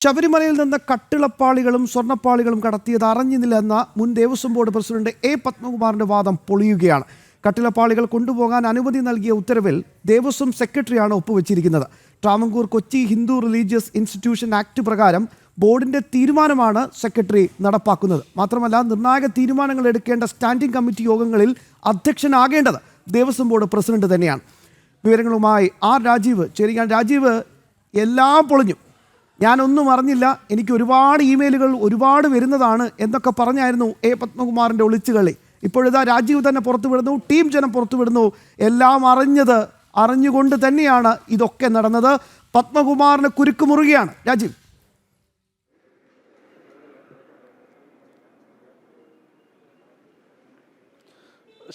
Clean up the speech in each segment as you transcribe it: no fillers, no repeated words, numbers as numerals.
ശബരിമലയിൽ നിന്ന് കട്ടിളപ്പാളികളും സ്വർണ്ണപ്പാളികളും കടത്തിയത് അറിഞ്ഞില്ലെന്ന മുൻ ദേവസ്വം ബോർഡ് പ്രസിഡന്റ് എ പത്മകുമാറിന്റെ വാദം പൊളിയുകയാണ്. കട്ടിളപ്പാളികൾ കൊണ്ടുപോകാൻ അനുമതി നൽകിയ ഉത്തരവിൽ ദേവസ്വം സെക്രട്ടറിയാണ് ഒപ്പുവെച്ചിരിക്കുന്നത്. Travancore Kochi Hindu religious institution act പ്രകാരം ബോർഡിന്റെ തീരുമാനമാണ് സെക്രട്ടറി നടപ്പാക്കുന്നത്. മാത്രമല്ല, നിർണായക തീരുമാനങ്ങൾ എടുക്കേണ്ട സ്റ്റാൻഡിംഗ് കമ്മിറ്റി യോഗങ്ങളിൽ അധ്യക്ഷനാകേണ്ടത് ദേവസ്വം ബോർഡ് പ്രസിഡന്റ് തന്നെയാണ്. വിവരങ്ങളുമായി ആർ രാജീവ് ചേരുകയാണ്. രാജീവ്, എല്ലാം പൊളിഞ്ഞു, ഞാനൊന്നും അറിഞ്ഞില്ല, എനിക്ക് ഒരുപാട് ഇമെയിലുകൾ ഒരുപാട് വരുന്നതാണ് എന്നൊക്കെ പറഞ്ഞായിരുന്നു എ പത്മകുമാറിൻ്റെ ഒളിച്ചുകളി. ഇപ്പോഴിതാ രാജീവ് തന്നെ പുറത്തുവിടുന്നു, ടീം ജനം പുറത്തുവിടുന്നു. എല്ലാം അറിഞ്ഞുകൊണ്ട് തന്നെയാണ് ഇതൊക്കെ നടന്നത്. പത്മകുമാറിന് കുരുക്ക് മുറുകയാണ്. രാജീവ്,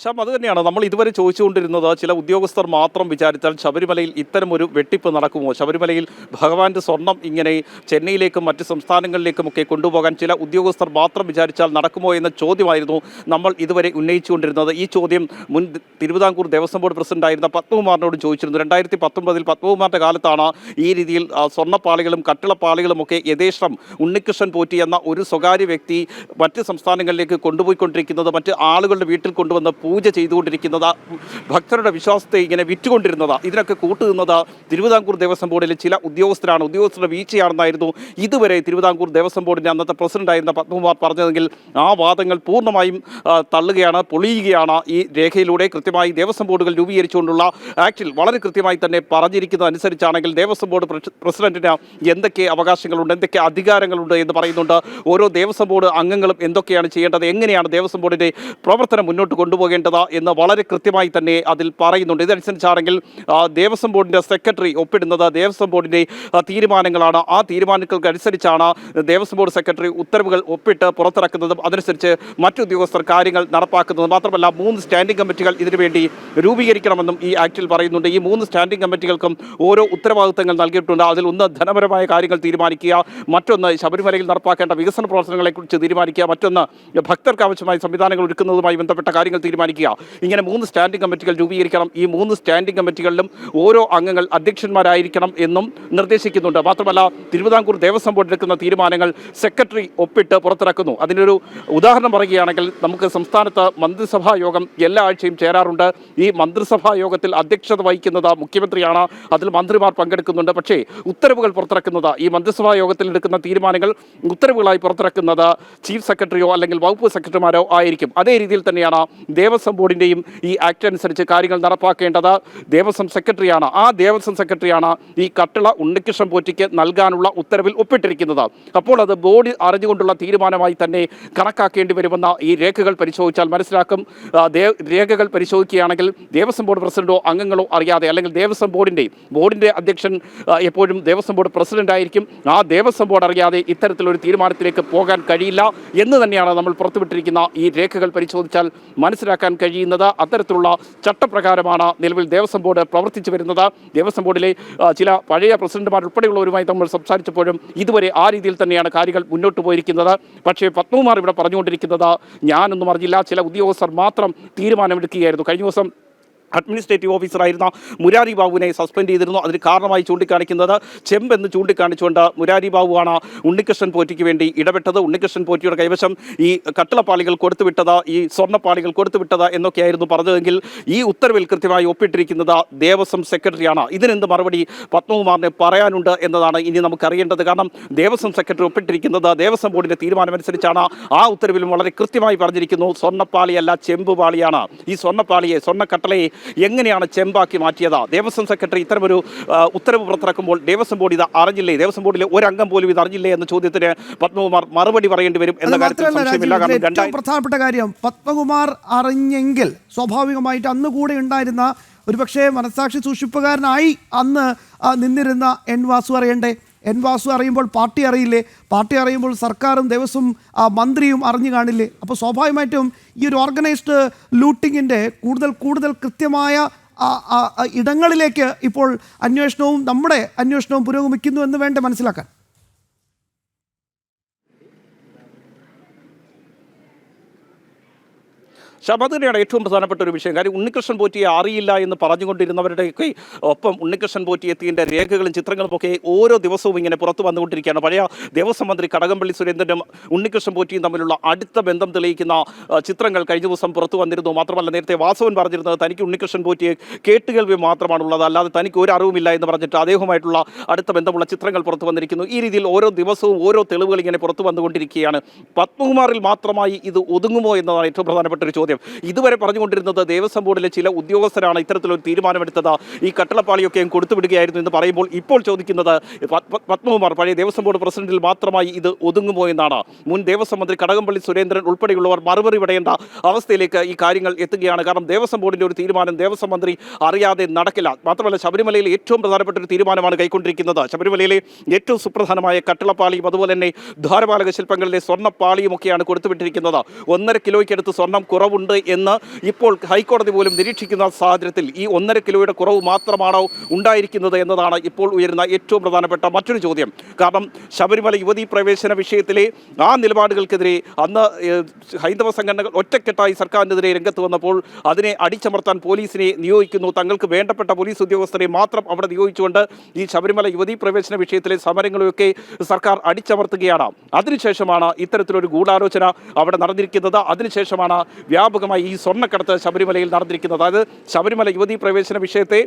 ശ്യാം, അത് തന്നെയാണ് നമ്മൾ ഇതുവരെ ചോദിച്ചുകൊണ്ടിരുന്നത്. ചില ഉദ്യോഗസ്ഥർ മാത്രം വിചാരിച്ചാൽ ശബരിമലയിൽ ഇത്തരമൊരു വെട്ടിപ്പ് നടക്കുമോ? ശബരിമലയിൽ ഭഗവാന്റെ സ്വർണം ഇങ്ങനെ ചെന്നൈയിലേക്കും മറ്റ് സംസ്ഥാനങ്ങളിലേക്കുമൊക്കെ കൊണ്ടുപോകാൻ ചില ഉദ്യോഗസ്ഥർ മാത്രം വിചാരിച്ചാൽ നടക്കുമോ എന്ന ചോദ്യമായിരുന്നു നമ്മൾ ഇതുവരെ ഉന്നയിച്ചുകൊണ്ടിരുന്നത്. ഈ ചോദ്യം മുൻ തിരുവിതാംകൂർ ദേവസ്വം ബോർഡ് പ്രസിഡന്റായിരുന്ന പത്മകുമാറിനോട് ചോദിച്ചിരുന്നു. 2019 പത്മകുമാറിൻ്റെ കാലത്താണ് ഈ രീതിയിൽ സ്വർണ്ണപ്പാളികളും കട്ടിളപ്പാളികളും ഒക്കെ യഥേഷ്ടം ഉണ്ണികൃഷ്ണൻ പോറ്റി എന്ന ഒരു സ്വകാര്യ വ്യക്തി മറ്റ് സംസ്ഥാനങ്ങളിലേക്ക് കൊണ്ടുപോയിക്കൊണ്ടിരിക്കുന്നത്, മറ്റ് ആളുകളുടെ വീട്ടിൽ കൊണ്ടുവന്ന് പൂജ ചെയ്തുകൊണ്ടിരിക്കുന്നത്, ഭക്തരുടെ വിശ്വാസത്തെ ഇങ്ങനെ വിറ്റുകൊണ്ടിരുന്നത്. ഇതിനൊക്കെ കൂട്ടുനിന്നത് തിരുവിതാംകൂർ ദേവസ്വം ബോർഡിലെ ചില ഉദ്യോഗസ്ഥരാണ്, ഉദ്യോഗസ്ഥരുടെ വീഴ്ചയാണെന്നായിരുന്നു ഇതുവരെ തിരുവിതാംകൂർ ദേവസ്വം ബോർഡിൻ്റെ അന്നത്തെ പ്രസിഡന്റായിരുന്ന പത്മകുമാർ പറഞ്ഞതെങ്കിൽ ആ വാദങ്ങൾ പൂർണ്ണമായും തള്ളുകയാണ്, പൊളിയുകയാണ്. ഈ രേഖയിലൂടെ കൃത്യമായി ദേവസ്വം ബോർഡുകൾ രൂപീകരിച്ചുകൊണ്ടുള്ള ആക്ടിൽ വളരെ കൃത്യമായി തന്നെ പറഞ്ഞിരിക്കുന്നത് അനുസരിച്ചാണെങ്കിൽ ദേവസ്വം ബോർഡ് പ്രസിഡന്റിന് എന്തൊക്കെ അവകാശങ്ങളുണ്ട്, എന്തൊക്കെ അധികാരങ്ങളുണ്ട് എന്ന് പറയുന്നുണ്ട്. ഓരോ ദേവസ്വം ബോർഡ് അംഗങ്ങളും എന്തൊക്കെയാണ് ചെയ്യേണ്ടത്, എങ്ങനെയാണ് ദേവസ്വം ബോർഡിൻ്റെ പ്രവർത്തനം മുന്നോട്ട് കൊണ്ടുപോകേണ്ടത് എന്ന് വളരെ കൃത്യമായി തന്നെ അതിൽ പറയുന്നുണ്ട്. ഇതനുസരിച്ചാണെങ്കിൽ ദേവസ്വം ബോർഡിൻ്റെ സെക്രട്ടറി ഒപ്പിടുന്നത് ദേവസ്വം ബോർഡിൻ്റെ തീരുമാനങ്ങളാണ്. ആ തീരുമാനങ്ങൾക്ക് അനുസരിച്ചാണ് ദേവസ്വം ബോർഡ് സെക്രട്ടറി ഉത്തരവുകൾ ഒപ്പിട്ട് പുറത്തിറക്കുന്നതും അതനുസരിച്ച് മറ്റു ഉദ്യോഗസ്ഥർ കാര്യങ്ങൾ നടപ്പാക്കുന്നതും. മാത്രമല്ല, 3 സ്റ്റാൻഡിംഗ് കമ്മിറ്റികൾ ഇതിനുവേണ്ടി രൂപീകരിക്കണമെന്നും ഈ ആക്ടിൽ പറയുന്നുണ്ട്. ഈ 3 സ്റ്റാൻഡിംഗ് കമ്മിറ്റികൾക്കും ഓരോ ഉത്തരവാദിത്തങ്ങൾ നൽകിയിട്ടുണ്ട്. അതിൽ ഒന്ന് ധനപരമായ കാര്യങ്ങൾ തീരുമാനിക്കുക, മറ്റൊന്ന് ശബരിമലയിൽ നടപ്പാക്കേണ്ട വികസന പ്രവർത്തനങ്ങളെക്കുറിച്ച് തീരുമാനിക്കുക, മറ്റൊന്ന് ഭക്തർക്ക് ആവശ്യമായ സംവിധാനങ്ങൾ ഒരുക്കുന്നതുമായി ബന്ധപ്പെട്ട കാര്യങ്ങൾ തീരുമാനിക്കുക. ഇങ്ങനെ 3 സ്റ്റാൻഡിംഗ് കമ്മിറ്റികൾ രൂപീകരിക്കണം. ഈ 3 സ്റ്റാൻഡിംഗ് കമ്മിറ്റികളിലും ഓരോ അംഗങ്ങൾ അധ്യക്ഷന്മാരായിരിക്കണം എന്നും നിർദ്ദേശിക്കുന്നുണ്ട്. മാത്രമല്ല, തിരുവിതാംകൂർ ദേവസ്വം ബോർഡ് എടുക്കുന്ന തീരുമാനങ്ങൾ സെക്രട്ടറി ഒപ്പിട്ട് പുറത്തിറക്കുന്നു. അതിനൊരു ഉദാഹരണം പറയുകയാണെങ്കിൽ, നമുക്ക് സംസ്ഥാനത്ത് മന്ത്രിസഭാ യോഗം എല്ലാ ആഴ്ചയും ചേരാറുണ്ട്. ഈ മന്ത്രിസഭാ യോഗത്തിൽ അധ്യക്ഷത വഹിക്കുന്നത് മുഖ്യമന്ത്രിയാണ്. അതിൽ മന്ത്രിമാർ പങ്കെടുക്കുന്നുണ്ട്. പക്ഷേ ഉത്തരവുകൾ പുറത്തിറക്കുന്നത്, ഈ മന്ത്രിസഭാ യോഗത്തിൽ എടുക്കുന്ന തീരുമാനങ്ങൾ ഉത്തരവുകളായി പുറത്തിറക്കുന്നത് ചീഫ് സെക്രട്ടറിയോ അല്ലെങ്കിൽ വകുപ്പ് സെക്രട്ടറിമാരോ ആയിരിക്കും. അതേ രീതിയിൽ തന്നെയാണ് ദേവസ്വം ബോർഡിൻ്റെയും ഈ ആക്ട് അനുസരിച്ച് കാര്യങ്ങൾ നടപ്പാക്കേണ്ടത് ദേവസ്വം സെക്രട്ടറിയാണ്. ആ ദേവസ്വം സെക്രട്ടറിയാണ് ഈ കട്ടിള ഉണ്ണികൃഷ്ണൻ പോറ്റിക്ക് നൽകാനുള്ള ഉത്തരവിൽ ഒപ്പിട്ടിരിക്കുന്നത്. അപ്പോൾ അത് ബോർഡ് അറിഞ്ഞുകൊണ്ടുള്ള തീരുമാനമായി തന്നെ കണക്കാക്കേണ്ടി വരുമെന്ന ഈ രേഖകൾ പരിശോധിച്ചാൽ മനസ്സിലാക്കും. രേഖകൾ പരിശോധിക്കുകയാണെങ്കിൽ ദേവസ്വം ബോർഡ് പ്രസിഡന്റോ അംഗങ്ങളോ അറിയാതെ, അല്ലെങ്കിൽ ദേവസ്വം ബോർഡിൻ്റെ അധ്യക്ഷൻ എപ്പോഴും ദേവസ്വം ബോർഡ് പ്രസിഡന്റ് ആയിരിക്കും. ആ ദേവസ്വം ബോർഡ് അറിയാതെ ഇത്തരത്തിലൊരു തീരുമാനത്തിലേക്ക് പോകാൻ കഴിയില്ല എന്ന് തന്നെയാണ് നമ്മൾ പുറത്തുവിട്ടിരിക്കുന്ന ഈ രേഖകൾ പരിശോധിച്ചാൽ മനസ്സിലാക്കാൻ കഴിയുന്നത്. അത്തരത്തിലുള്ള ചട്ടപ്രകാരമാണ് നിലവിൽ ദേവസ്വം ബോർഡ് പ്രവർത്തിച്ചു വരുന്നത്. ദേവസ്വം ബോർഡിലെ ചില പഴയ പ്രസിഡന്റുമാർ ഉൾപ്പെടെയുള്ളവരുമായി നമ്മൾ സംസാരിച്ചപ്പോഴും ഇതുവരെ ആ രീതിയിൽ തന്നെയാണ് കാര്യങ്ങൾ മുന്നോട്ട് പോയിരിക്കുന്നത്. പക്ഷേ പത്മകുമാർ ഇവിടെ പറഞ്ഞുകൊണ്ടിരിക്കുന്നത് ഞാനൊന്നും അറിഞ്ഞില്ല, ചില ഉദ്യോഗസ്ഥർ മാത്രം തീരുമാനമെടുക്കുകയായിരുന്നു. കഴിഞ്ഞ ദിവസം അഡ്മിനിസ്ട്രേറ്റീവ് ഓഫീസറായിരുന്ന മുരാരി ബാബുവിനെ സസ്പെൻഡ് ചെയ്തിരുന്നു. അതിന് കാരണമായി ചൂണ്ടിക്കാണിക്കുന്നത് ചെമ്പെന്ന് ചൂണ്ടിക്കാണിച്ചുകൊണ്ട് മുരാരി ബാബുവാണ് ഉണ്ണികൃഷ്ണൻ പോറ്റിക്ക് വേണ്ടി ഇടപെട്ടത്, ഉണ്ണികൃഷ്ണൻ പോറ്റിയുടെ കൈവശം ഈ കട്ടിളപ്പാളികൾ കൊടുത്തുവിട്ടത്, ഈ സ്വർണ്ണപ്പാളികൾ കൊടുത്തുവിട്ടത് എന്നൊക്കെയായിരുന്നു പറഞ്ഞതെങ്കിൽ ഈ ഉത്തരവിൽ കൃത്യമായി ഒപ്പിട്ടിരിക്കുന്നത് ദേവസ്വം സെക്രട്ടറിയാണ്. ഇതിനെന്ത് മറുപടി പത്മകുമാറിന് പറയാനുണ്ട് എന്നതാണ് ഇനി നമുക്കറിയേണ്ടത്. കാരണം ദേവസ്വം സെക്രട്ടറി ഒപ്പിട്ടിരിക്കുന്നത് ദേവസ്വം ബോർഡിൻ്റെ തീരുമാനമനുസരിച്ചാണ്. ആ ഉത്തരവിലും വളരെ കൃത്യമായി പറഞ്ഞിരിക്കുന്നു, സ്വർണ്ണപ്പാളിയല്ല ചെമ്പുപാളിയാണ്. ഈ സ്വർണ്ണക്കട്ടളയെ എങ്ങനെയാണ് ചെമ്പാക്കി മാറ്റിയത്? ദേവസ്വം സെക്രട്ടറി ഇത്തരമൊരു ഉത്തരവ് പുറത്തിറക്കുമ്പോൾ ദേവസ്വം ബോർഡ് ഇത് അറിഞ്ഞില്ലേ, ദേവസ്വം ബോർഡിലെ ഒരംഗം പോലും ഇത് അറിഞ്ഞില്ലേ എന്ന ചോദ്യത്തിന് പത്മകുമാർ മറുപടി പറയേണ്ടി വരും എന്ന കാര്യത്തിൽ സംശയമില്ല. ഏറ്റവും പ്രധാനപ്പെട്ട കാര്യം, പത്മകുമാർ അറിഞ്ഞെങ്കിൽ സ്വാഭാവികമായിട്ട് അന്ന് കൂടെ ഉണ്ടായിരുന്ന ഒരുപക്ഷെ മനസാക്ഷി സൂക്ഷിപ്പുകാരനായി അന്ന് നിന്നിരുന്ന എൻ വാസു അറിയണ്ടേ? എൻ വാസു അറിയുമ്പോൾ പാർട്ടി അറിയില്ലേ? പാർട്ടി അറിയുമ്പോൾ സർക്കാരും ദേവസ്വം മന്ത്രിയും അറിഞ്ഞു കാണില്ലേ? അപ്പോൾ സ്വാഭാവികമായിട്ടും ഈ ഒരു ഓർഗനൈസ്ഡ് ലൂട്ടിങ്ങിൻ്റെ കൂടുതൽ കൃത്യമായ ഇടങ്ങളിലേക്ക് ഇപ്പോൾ നമ്മുടെ അന്വേഷണവും പുരോഗമിക്കുന്നു എന്ന് വേണ്ട മനസ്സിലാക്കാൻ. ശാം, അത് തന്നെയാണ് ഏറ്റവും പ്രധാനപ്പെട്ട ഒരു വിഷയം. കാര്യം ഉണ്ണികൃഷ്ണൻ പോറ്റിയെ അറിയില്ല എന്ന് പറഞ്ഞുകൊണ്ടിരുന്നവരുടെയൊക്കെ ഒപ്പം ഉണ്ണികൃഷ്ണൻ പോറ്റി എത്തിയതിൻ്റെ രേഖകളും ചിത്രങ്ങളും ഒക്കെ ഓരോ ദിവസവും ഇങ്ങനെ പുറത്തു വന്നുകൊണ്ടിരിക്കുകയാണ്. പഴയ ദേവസ്വം മന്ത്രി കടകംപള്ളി സുരേന്ദ്രനും ഉണ്ണികൃഷ്ണൻ പോറ്റിയും തമ്മിലുള്ള അടുത്ത ബന്ധം തെളിയിക്കുന്ന ചിത്രങ്ങൾ കഴിഞ്ഞ ദിവസം പുറത്തു വന്നിരുന്നു. മാത്രമല്ല, നേരത്തെ വാസവൻ പറഞ്ഞിരുന്നത് തനിക്ക് ഉണ്ണികൃഷ്ണൻ പോറ്റിയെ കേട്ടുകേൾവി മാത്രമാണുള്ളത്, അല്ലാതെ തനിക്ക് ഒരു അറിവുമില്ല എന്ന് പറഞ്ഞിട്ട് അദ്ദേഹവുമായിട്ടുള്ള അടുത്ത ബന്ധമുള്ള ചിത്രങ്ങൾ പുറത്തു വന്നിരിക്കുന്നു. ഈ രീതിയിൽ ഓരോ ദിവസവും ഓരോ തെളിവുകൾ ഇങ്ങനെ പുറത്തു വന്നുകൊണ്ടിരിക്കുകയാണ്. പത്മകുമാറിൽ മാത്രമായി ഇത് ഒതുങ്ങുമോ എന്നതാണ് ഏറ്റവും പ്രധാനപ്പെട്ട ഒരു ചോദ്യം. ഇതുവരെ പറഞ്ഞുകൊണ്ടിരുന്നത് ദേവസ്വം ബോർഡിലെ ചില ഉദ്യോഗസ്ഥരാണ് ഇത്തരത്തിലൊരു തീരുമാനമെടുത്തത്, ഈ കട്ടളപ്പാളിയൊക്കെ കൊടുത്തുവിടുകയായിരുന്നു എന്ന് പറയുമ്പോൾ ഇപ്പോൾ ചോദിക്കുന്നത് പത്മകുമാർ പഴയ ദേവസ്വം ബോർഡ് പ്രസിഡന്റിൽ മാത്രമായി ഇത് ഒതുങ്ങുമോ എന്നാണ്. മുൻ ദേവസ്വം മന്ത്രി കടകംപള്ളി സുരേന്ദ്രൻ ഉൾപ്പെടെയുള്ളവർ മറുപടി വിടേണ്ട അവസ്ഥയിലേക്ക് ഈ കാര്യങ്ങൾ എത്തുകയാണ്. കാരണം ദേവസ്വം ബോർഡിന്റെ ഒരു തീരുമാനം ദേവസ്വം മന്ത്രി അറിയാതെ നടക്കില്ല. മാത്രമല്ല, ശബരിമലയിൽ ഏറ്റവും പ്രധാനപ്പെട്ട ഒരു തീരുമാനമാണ് കൈക്കൊണ്ടിരിക്കുന്നത്. ശബരിമലയിലെ ഏറ്റവും സുപ്രധാനമായ കട്ടളപ്പാളിയും അതുപോലെ തന്നെ ദ്വാരപാലക ശില്പങ്ങളിലെ സ്വർണ്ണപ്പാളിയുമൊക്കെയാണ് കൊടുത്തുവിട്ടിരിക്കുന്നത്. 1.5 കിലോയ്ക്കടുത്ത് സ്വർണ്ണം കുറവുണ്ട് എന്ന് ഇപ്പോൾ ഹൈക്കോടതി പോലും നിരീക്ഷിക്കുന്ന സാഹചര്യത്തിൽ ഈ 1.5 കിലോയുടെ കുറവ് മാത്രമാണോ ഉണ്ടായിരിക്കുന്നത് എന്നതാണ് ഇപ്പോൾ ഉയരുന്ന ഏറ്റവും പ്രധാനപ്പെട്ട മറ്റൊരു ചോദ്യം. കാരണം ശബരിമല യുവതീ പ്രവേശന വിഷയത്തിലെ ആ നിലപാടുകൾക്കെതിരെ അന്ന് ഹൈന്ദവ സംഘടനകൾ ഒറ്റക്കെട്ടായി സർക്കാരിനെതിരെ രംഗത്ത് വന്നപ്പോൾ അതിനെ അടിച്ചമർത്താൻ പോലീസിനെ നിയോഗിക്കുന്നു. തങ്ങൾക്ക് വേണ്ടപ്പെട്ട പോലീസ് ഉദ്യോഗസ്ഥരെ മാത്രം അവിടെ നിയോഗിച്ചുകൊണ്ട് ഈ ശബരിമല യുവതീ പ്രവേശന വിഷയത്തിലെ സമരങ്ങളെയൊക്കെ സർക്കാർ അടിച്ചമർത്തുകയാണ്. അതിനുശേഷമാണ് ഇത്തരത്തിലൊരു ഗൂഢാലോചന അവിടെ നടന്നിരിക്കുന്നത്. അതിനുശേഷമാണ് വ്യാപകമായി ഈ സ്വർണ്ണക്കടത്ത് ശബരിമലയിൽ നടന്നിരിക്കുന്നത്. അതായത് ശബരിമല യുവതീ പ്രവേശന വിഷയത്തെ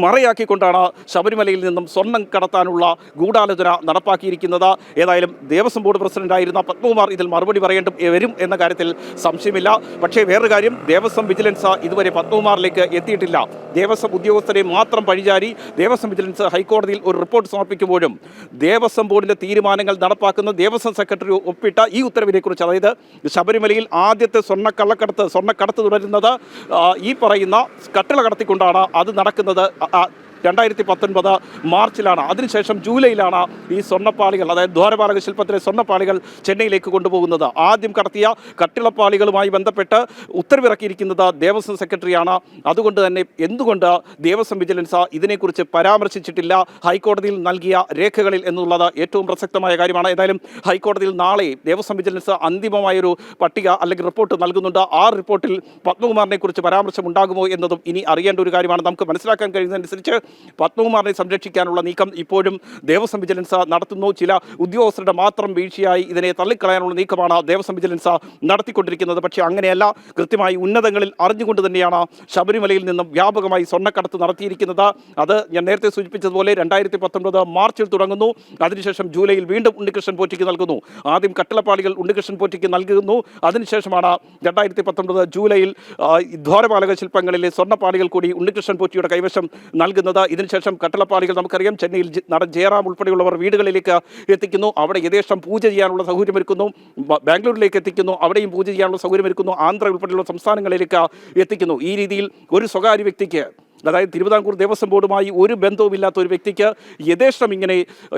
മറയാക്കിക്കൊണ്ടാണ് ശബരിമലയിൽ നിന്നും സ്വർണം കടത്താനുള്ള ഗൂഢാലോചന നടപ്പാക്കിയിരിക്കുന്നത്. ഏതായാലും ദേവസ്വം ബോർഡ് പ്രസിഡന്റായിരുന്ന പത്മകുമാർ ഇതിൽ മറുപടി വരും എന്ന കാര്യത്തിൽ സംശയമില്ല. പക്ഷേ വേറൊരു കാര്യം, ദേവസ്വം വിജിലൻസ് ഇതുവരെ പത്മകുമാറിലേക്ക് എത്തിയിട്ടില്ല. ദേവസ്വം ഉദ്യോഗസ്ഥരെ മാത്രം പഴിചാരി ദേവസ്വം വിജിലൻസ് ഹൈക്കോടതിയിൽ ഒരു റിപ്പോർട്ട് സമർപ്പിക്കുമ്പോഴും ദേവസ്വം ബോർഡിന്റെ തീരുമാനങ്ങൾ നടപ്പാക്കുന്ന ദേവസ്വം സെക്രട്ടറി ഒപ്പിട്ട ഈ ഉത്തരവിനെക്കുറിച്ച്, അതായത് ശബരിമലയിൽ ആദ്യത്തെ സ്വർണ്ണക്കടത്ത് തുടരുന്നത് ഈ പറയുന്ന കട്ടള കടത്തിക്കൊണ്ടാണ് അത് നടക്കുന്നത് 2019 മാർച്ചിലാണ്. അതിനുശേഷം ജൂലൈയിലാണ് ഈ സ്വർണ്ണപ്പാളികൾ, അതായത് ദ്വാരപാലക ശില്പത്തിലെ സ്വർണ്ണപ്പാളികൾ ചെന്നൈയിലേക്ക് കൊണ്ടുപോകുന്നത്. ആദ്യം കടത്തിയ കട്ടിളപ്പാളികളുമായി ബന്ധപ്പെട്ട് ഉത്തരവിറക്കിയിരിക്കുന്നത് ദേവസ്വം സെക്രട്ടറിയാണ്. അതുകൊണ്ട് തന്നെ എന്തുകൊണ്ട് ദേവസ്വം വിജിലൻസ് ഇതിനെക്കുറിച്ച് പരാമർശിച്ചിട്ടില്ല ഹൈക്കോടതിയിൽ നൽകിയ രേഖകളിൽ എന്നുള്ളത് ഏറ്റവും പ്രസക്തമായ കാര്യമാണ്. ഏതായാലും ഹൈക്കോടതിയിൽ നാളെ ദേവസ്വം വിജിലൻസ് അന്തിമമായൊരു പട്ടിക അല്ലെങ്കിൽ റിപ്പോർട്ട് നൽകുന്നുണ്ട്. ആ റിപ്പോർട്ടിൽ പത്മകുമാറിനെ കുറിച്ച് പരാമർശം ഉണ്ടാകുമോ എന്നതും ഇനി അറിയേണ്ട ഒരു കാര്യമാണ്. നമുക്ക് മനസ്സിലാക്കാൻ കഴിയുന്നതനുസരിച്ച് പത്മകുമാറിനെ സംരക്ഷിക്കാനുള്ള നീക്കം ഇപ്പോഴും ദേവസ്വം വിജിലൻസ് നടത്തുന്നു. ചില ഉദ്യോഗസ്ഥരുടെ മാത്രം വീഴ്ചയായി ഇതിനെ തള്ളിക്കളയാനുള്ള നീക്കമാണ് ദേവസ്വം വിജിലൻസ് നടത്തിക്കൊണ്ടിരിക്കുന്നത്. പക്ഷേ അങ്ങനെയല്ല, കൃത്യമായി ഉന്നതങ്ങളിൽ അറിഞ്ഞുകൊണ്ട് തന്നെയാണ് ശബരിമലയിൽ നിന്നും വ്യാപകമായി സ്വർണ്ണക്കടത്ത് നടത്തിയിരിക്കുന്നത്. അത് ഞാൻ നേരത്തെ സൂചിപ്പിച്ചതുപോലെ 2019 മാർച്ചിൽ തുടങ്ങുന്നു. അതിനുശേഷം ജൂലൈയിൽ വീണ്ടും ഉണ്ണികൃഷ്ണൻ പോറ്റിക്ക് നൽകുന്നു. ആദ്യം കട്ടളപ്പാളികൾ ഉണ്ണികൃഷ്ണൻ പോറ്റിക്ക് നൽകുന്നു. അതിനുശേഷമാണ് 2019 ജൂലൈയിൽ ദ്വാരപാലക ശില്പങ്ങളിലെ സ്വർണ്ണപ്പാളികൾ കൂടി ഉണ്ണികൃഷ്ണൻ പോറ്റിയുടെ കൈവശം നൽകുന്നത്. ഇതിനുശേഷം കട്ടളപ്പാളികൾ നമുക്കറിയാം ചെന്നൈയിൽ നടൻ ജയറാം ഉൾപ്പെടെയുള്ളവർ വീടുകളിലേക്ക് എത്തിക്കുന്നു. അവിടെ യഥേഷ്ടം പൂജ ചെയ്യാനുള്ള സൗകര്യമൊരുക്കുന്നു. ബാംഗ്ലൂരിലേക്ക് എത്തിക്കുന്നു, അവിടെയും പൂജ ചെയ്യാനുള്ള സൗകര്യമൊരുക്കുന്നു. ആന്ധ്ര ഉൾപ്പെടെയുള്ള സംസ്ഥാനങ്ങളിലേക്ക് എത്തിക്കുന്നു. ഈ രീതിയിൽ ഒരു സ്വകാര്യ വ്യക്തിക്ക്, അതായത് തിരുവിതാംകൂർ ദേവസ്വം ബോർഡുമായി ഒരു ബന്ധവുമില്ലാത്ത ഒരു വ്യക്തിക്ക് യഥേഷ്ടം ഇങ്ങനെ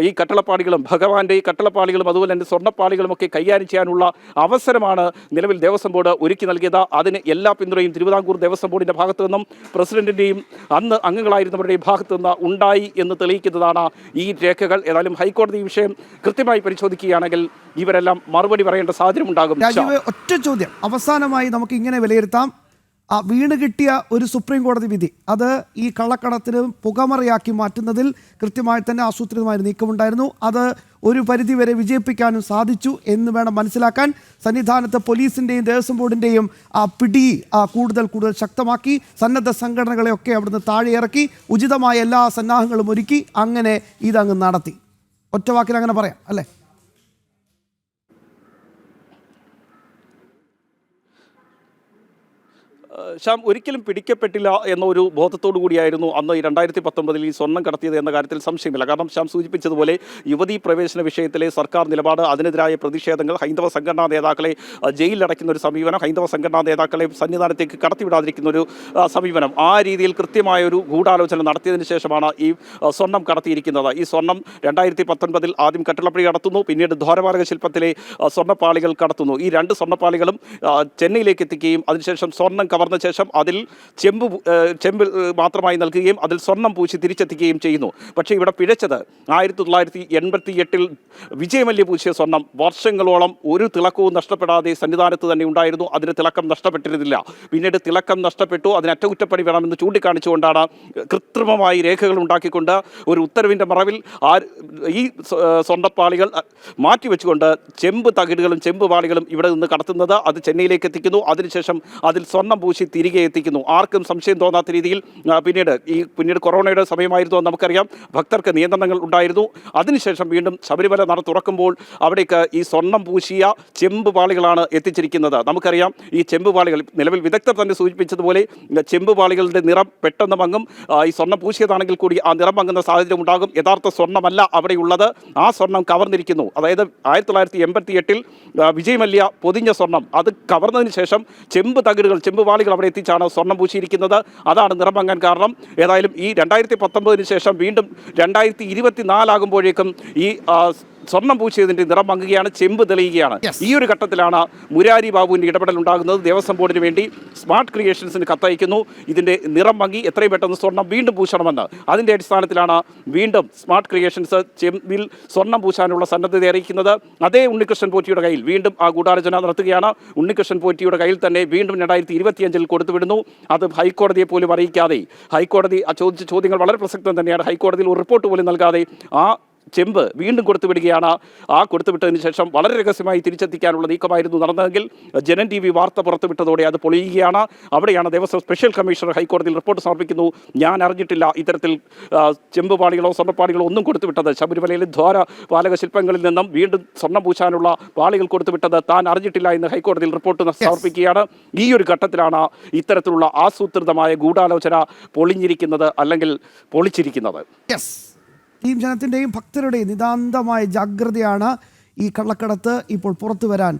ഈ കട്ടളപ്പാളികളും ഭഗവാന്റെ കട്ടളപ്പാളികളും അതുപോലെ തന്നെ സ്വർണ്ണപ്പാളികളും ഒക്കെ കൈകാര്യം ചെയ്യാനുള്ള അവസരമാണ് നിലവിൽ ദേവസ്വം ബോർഡ് ഒരുക്കി നൽകിയത്. അതിന് എല്ലാ പിന്തുണയും തിരുവിതാംകൂർ ദേവസ്വം ബോർഡിൻ്റെ ഭാഗത്തു നിന്നും പ്രസിഡന്റിൻ്റെയും അന്ന് അംഗങ്ങളായിരുന്നവരുടെയും ഭാഗത്തു നിന്ന് ഉണ്ടായി എന്ന് തെളിയിക്കുന്നതാണ് ഈ രേഖകൾ. ഏതായാലും ഹൈക്കോടതി ഈ വിഷയം കൃത്യമായി പരിശോധിക്കുകയാണെങ്കിൽ ഇവരെല്ലാം മറുപടി പറയേണ്ട സാഹചര്യം ഉണ്ടാകും. ഒറ്റ ചോദ്യം അവസാനമായി നമുക്ക് ഇങ്ങനെ വിലയിരുത്താം. വീണ് കിട്ടിയ ഒരു സുപ്രീം കോടതി വിധി അത് ഈ കള്ളക്കടത്തിന് പുകമറയാക്കി മാറ്റുന്നതിൽ കൃത്യമായി തന്നെ ആസൂത്രിതമായ നീക്കമുണ്ടായിരുന്നു. അത് ഒരു പരിധിവരെ വിജയിപ്പിക്കാനും സാധിച്ചു എന്ന് വേണം മനസ്സിലാക്കാൻ. സന്നിധാനത്ത് പോലീസിൻ്റെയും ദേവസ്വം ബോർഡിൻ്റെയും പിടി കൂടുതൽ ശക്തമാക്കി, സന്നദ്ധ സംഘടനകളെയൊക്കെ അവിടുന്ന് താഴെ ഇറക്കി, ഉചിതമായ എല്ലാ സന്നാഹങ്ങളും ഒരുക്കി, അങ്ങനെ ഇതങ്ങ് നടത്തി. ഒറ്റ വാക്കിൽ അങ്ങനെ പറയാം അല്ലേ? ശ്യാം, ഒരിക്കലും പിടിക്കപ്പെട്ടില്ല എന്നൊരു ബോധത്തോടു കൂടിയായിരുന്നു അന്ന് ഈ 2019 ഈ സ്വർണ്ണം കടത്തിയത് എന്ന കാര്യത്തിൽ സംശയമില്ല. കാരണം ശ്യാം സൂചിപ്പിച്ചതുപോലെ യുവതീ പ്രവേശന വിഷയത്തിലെ സർക്കാർ നിലപാട്, അതിനെതിരായ പ്രതിഷേധങ്ങൾ, ഹൈന്ദവ സംഘടനാ നേതാക്കളെ ജയിലിലടയ്ക്കുന്ന ഒരു സമീപനം, ഹൈന്ദവ സംഘടനാ നേതാക്കളെ സന്നിധാനത്തേക്ക് കടത്തിവിടാതിരിക്കുന്ന ഒരു സമീപനം, ആ രീതിയിൽ കൃത്യമായൊരു ഗൂഢാലോചന നടത്തിയതിന് ശേഷമാണ് ഈ സ്വർണ്ണം കടത്തിയിരിക്കുന്നത്. ഈ സ്വർണ്ണം 2019 ആദ്യം കട്ടളപ്പടി കടത്തുന്നു, പിന്നീട് ദ്വാരപാലക ശില്പത്തിലെ സ്വർണ്ണപ്പാളികൾ കടത്തുന്നു. ഈ രണ്ട് സ്വർണ്ണപ്പാളികളും ചെന്നൈയിലേക്ക് എത്തിക്കുകയും അതിനുശേഷം സ്വർണ്ണം കവർന്ന തീർന്ന ശേഷം അതിൽ ചെമ്പ് മാത്രമായി നൽകുകയും അതിൽ സ്വർണം പൂശി തിരിച്ചെത്തിക്കുകയും ചെയ്യുന്നു. പക്ഷേ ഇവിടെ പിഴച്ചത് 1988 വിജയമല്യ പൂശിയ സ്വർണം വർഷങ്ങളോളം ഒരു തിളക്കവും നഷ്ടപ്പെടാതെ സന്നിധാനത്ത് തന്നെ ഉണ്ടായിരുന്നു. അതിന് തിളക്കം നഷ്ടപ്പെട്ടിരുന്നില്ല. പിന്നീട് തിളക്കം നഷ്ടപ്പെട്ടു. അതിന് അറ്റകുറ്റപ്പണി വേണമെന്ന് ചൂണ്ടിക്കാണിച്ചുകൊണ്ടാണ് കൃത്രിമമായി രേഖകൾ ഉണ്ടാക്കിക്കൊണ്ട് ഒരു ഉത്തരവിൻ്റെ മറവിൽ ഈ സ്വർണ്ണപ്പാളികൾ മാറ്റിവെച്ചുകൊണ്ട് ചെമ്പ് തകിടുകളും ചെമ്പ് പാളികളും ഇവിടെ നിന്ന് കടത്തുന്നത്. അത് ചെന്നൈയിലേക്ക് എത്തിക്കുന്നു. അതിനുശേഷം അതിൽ സ്വർണം പൂശി തിരികെ എത്തിക്കുന്നു. ആർക്കും സംശയം തോന്നാത്ത രീതിയിൽ പിന്നീട് കൊറോണയുടെ സമയമായിരുന്നു എന്ന് നമുക്കറിയാം. ഭക്തർക്ക് നിയന്ത്രണങ്ങൾ ഉണ്ടായിരുന്നു. അതിനുശേഷം വീണ്ടും ശബരിമല നട തുറക്കുമ്പോൾ അവിടേക്ക് ഈ സ്വർണം പൂശിയ ചെമ്പ് പാളികളാണ് എത്തിച്ചിരിക്കുന്നത്. നമുക്കറിയാം ഈ ചെമ്പ് പാളികൾ നിലവിൽ വിദഗ്ധർ തന്നെ സൂചിപ്പിച്ചതുപോലെ ചെമ്പ് പാളികളുടെ നിറം പെട്ടെന്ന് മങ്ങും. ഈ സ്വർണ്ണം പൂശിയതാണെങ്കിൽ കൂടി ആ നിറം മങ്ങുന്ന സാഹചര്യം ഉണ്ടാകും. യഥാർത്ഥ സ്വർണ്ണമല്ല അവിടെയുള്ളത്. ആ സ്വർണം കവർന്നിരിക്കുന്നു. അതായത് 1988 വിജയമല്യ പൊതിഞ്ഞ സ്വർണം അത് കവർന്നതിന് ശേഷം ചെമ്പ് തകിടുകൾ ചെമ്പ് പാളികൾ അവിടെ എത്തിച്ചാണ് സ്വർണം പൂശിയിരിക്കുന്നത്. അതാണ് നിറം മങ്ങാൻ കാരണം. ഏതായാലും ഈ 2019 ശേഷം വീണ്ടും 2024 ആകുമ്പോഴേക്കും ഈ സ്വർണം പൂശിയതിൻ്റെ നിറം മങ്ങുകയാണ്, ചെമ്പ് തെളിയുകയാണ്. ഈ ഒരു ഘട്ടത്തിലാണ് മുരാരി ബാബുവിൻ്റെ ഇടപെടൽ ഉണ്ടാകുന്നത്. ദേവസ്വം ബോർഡിന് വേണ്ടി സ്മാർട്ട് ക്രിയേഷൻസിന് കത്തയക്കുന്നു. ഇതിൻ്റെ നിറം മങ്ങി എത്രയും പെട്ടെന്ന് സ്വർണം വീണ്ടും പൂശണമെന്ന്. അതിൻ്റെ അടിസ്ഥാനത്തിലാണ് വീണ്ടും സ്മാർട്ട് ക്രിയേഷൻസ് ചെമ്പിൽ സ്വർണം പൂശാനുള്ള സന്നദ്ധത അറിയിക്കുന്നത്. അതേ ഉണ്ണികൃഷ്ണൻ പോറ്റിയുടെ കയ്യിൽ വീണ്ടും ആ ഗൂഢാലോചന നടത്തുകയാണ്. ഉണ്ണികൃഷ്ണൻ പോറ്റിയുടെ കയ്യിൽ തന്നെ വീണ്ടും 2025 കൊടുത്തുവിടുന്നു. അത് ഹൈക്കോടതിയെ പോലും അറിയിക്കാതെ, ഹൈക്കോടതി ചോദിച്ച ചോദ്യങ്ങൾ വളരെ പ്രസക്തം തന്നെയാണ്. ഹൈക്കോടതിയിൽ ഒരു റിപ്പോർട്ട് പോലും നൽകാതെ ആ ചെമ്പ് വീണ്ടും കൊടുത്തുവിടുകയാണ്. ആ കൊടുത്തുവിട്ടതിന് ശേഷം വളരെ രഹസ്യമായി തിരിച്ചെത്തിക്കാനുള്ള നീക്കമായിരുന്നു നടന്നതെങ്കിൽ ജനൻ TV വാർത്ത പുറത്തുവിട്ടതോടെ അത് പൊളിയുകയാണ്. അവിടെയാണ് ദേവസ്വം സ്പെഷ്യൽ കമ്മീഷണർ ഹൈക്കോടതിയിൽ റിപ്പോർട്ട് സമർപ്പിക്കുന്നു. ഞാൻ അറിഞ്ഞിട്ടില്ല ഇത്തരത്തിൽ ചെമ്പ് പാളികളോ സ്വർണ്ണപ്പാളികളോ ഒന്നും കൊടുത്തുവിട്ടത്. ശബരിമലയിലെ ദ്വാര പാലക ശില്പങ്ങളിൽ നിന്നും വീണ്ടും സ്വർണ്ണം പൂശാനുള്ള പാളികൾ കൊടുത്തുവിട്ടത് താൻ അറിഞ്ഞിട്ടില്ല എന്ന് ഹൈക്കോടതിയിൽ റിപ്പോർട്ട് സമർപ്പിക്കുകയാണ്. ഈ ഒരു ഘട്ടത്തിലാണ് ഇത്തരത്തിലുള്ള ആസൂത്രിതമായ ഗൂഢാലോചന പൊളിഞ്ഞിരിക്കുന്നത്, അല്ലെങ്കിൽ പൊളിച്ചിരിക്കുന്നത്. ടീം ജനത്തിൻ്റെയും ഭക്തരുടെയും നിതാന്തമായ ജാഗ്രതയാണ് ഈ കള്ളക്കടത്ത് ഇപ്പോൾ പുറത്തു വരാൻ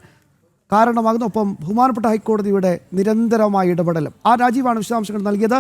കാരണമാകുന്നു. ഒപ്പം ബഹുമാനപ്പെട്ട ഹൈക്കോടതിയുടെ നിരന്തരമായ ഇടപെടലും. രാജീവാണ് വിശദാംശങ്ങൾ നൽകിയത്.